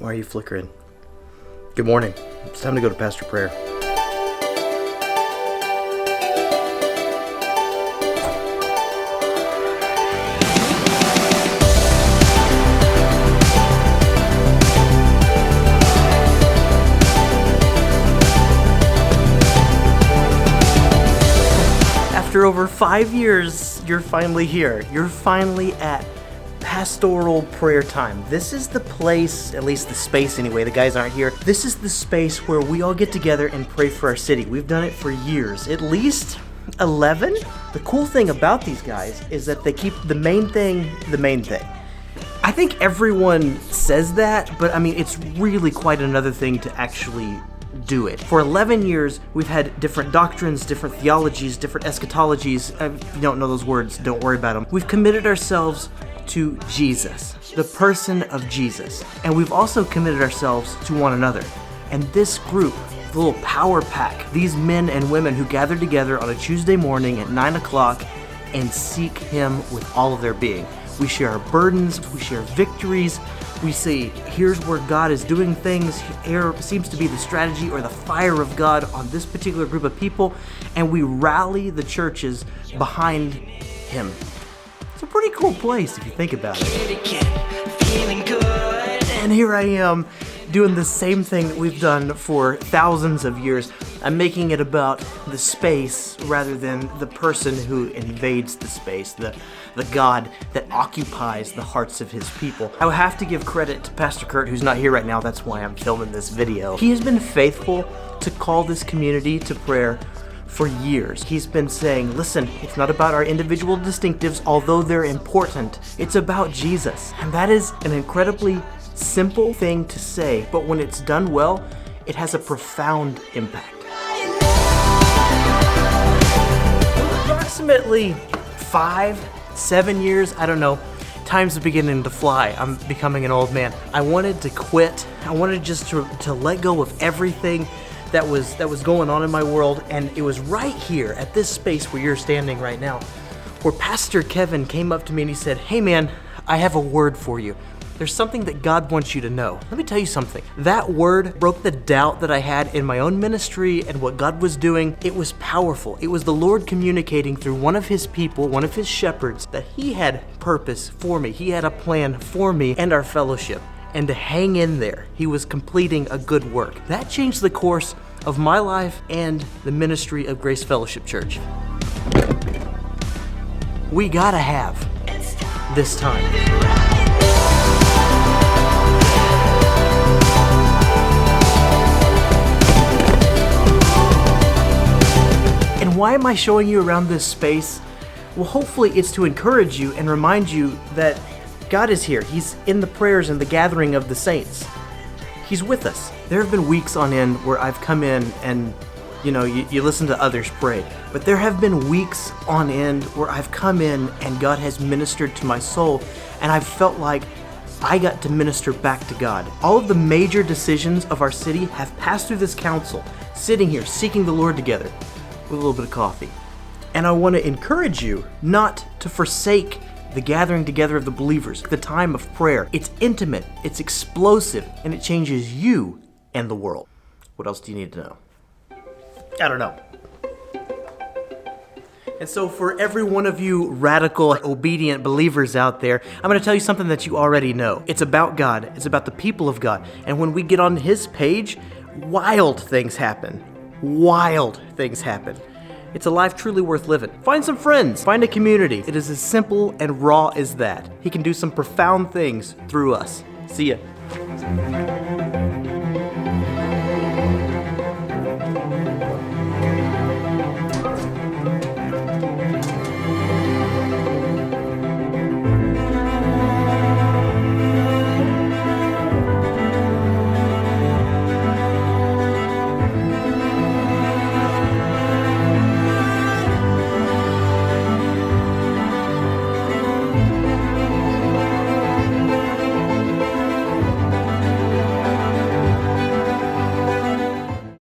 Why are you flickering? Good morning. It's time to go to Pastor Prayer. After over 5 years, you're finally here. You're finally at Pastoral Prayer Time. This is the place, at least the space anyway, the guys aren't here. This is the space where we all get together and pray for our city. We've done it for years, at least 11. The cool thing about these guys is that they keep the main thing the main thing. I think everyone says that, but I mean, it's really quite another thing to actually do it. For 11 years, we've had different doctrines, different theologies, different eschatologies. If you don't know those words, don't worry about them. We've committed ourselves to Jesus, the person of Jesus. And we've also committed ourselves to one another. And this group, the little power pack, these men and women who gather together on a Tuesday morning at 9 o'clock and seek Him with all of their being. We share our burdens, we share victories, we say, here's where God is doing things, here seems to be the strategy or the fire of God on this particular group of people, and we rally the churches behind Him. It's a pretty cool place if you think about it. And here I am doing the same thing that we've done for thousands of years. I'm making it about the space rather than the person who invades the space, the God that occupies the hearts of His people. I would have to give credit to Pastor Kurt, who's not here right now. That's why I'm filming this video. He has been faithful to call this community to prayer for years. He's been saying, listen, it's not about our individual distinctives, although they're important. It's about Jesus. And that is an incredibly simple thing to say, but when it's done well, it has a profound impact. Approximately 5-7 years, I don't know, time's beginning to fly. I'm becoming an old man. I wanted to quit. I wanted just to let go of everything that was going on in my world, and it was right here at this space where you're standing right now, where Pastor Kevin came up to me and he said, hey man, I have a word for you. There's something that God wants you to know. Let me tell you something. That word broke the doubt that I had in my own ministry and what God was doing. It was powerful. It was the Lord communicating through one of His people, one of His shepherds, that He had purpose for me. He had a plan for me and our fellowship. And to hang in there, He was completing a good work. That changed the course of my life and the ministry of Grace Fellowship Church. We gotta have this time. And why am I showing you around this space? Well, hopefully it's to encourage you and remind you that God is here. He's in the prayers and the gathering of the saints. He's with us. There have been weeks on end where I've come in and, you listen to others pray. But there have been weeks on end where I've come in and God has ministered to my soul, and I've felt like I got to minister back to God. All of the major decisions of our city have passed through this council, sitting here, seeking the Lord together with a little bit of coffee. And I want to encourage you not to forsake the gathering together of the believers, the time of prayer. It's intimate, it's explosive, and it changes you and the world. What else do you need to know? I don't know. And so for every one of you radical, obedient believers out there, I'm going to tell you something that you already know. It's about God. It's about the people of God. And when we get on His page, wild things happen. Wild things happen. It's a life truly worth living. Find some friends. Find a community. It is as simple and raw as that. He can do some profound things through us. See ya.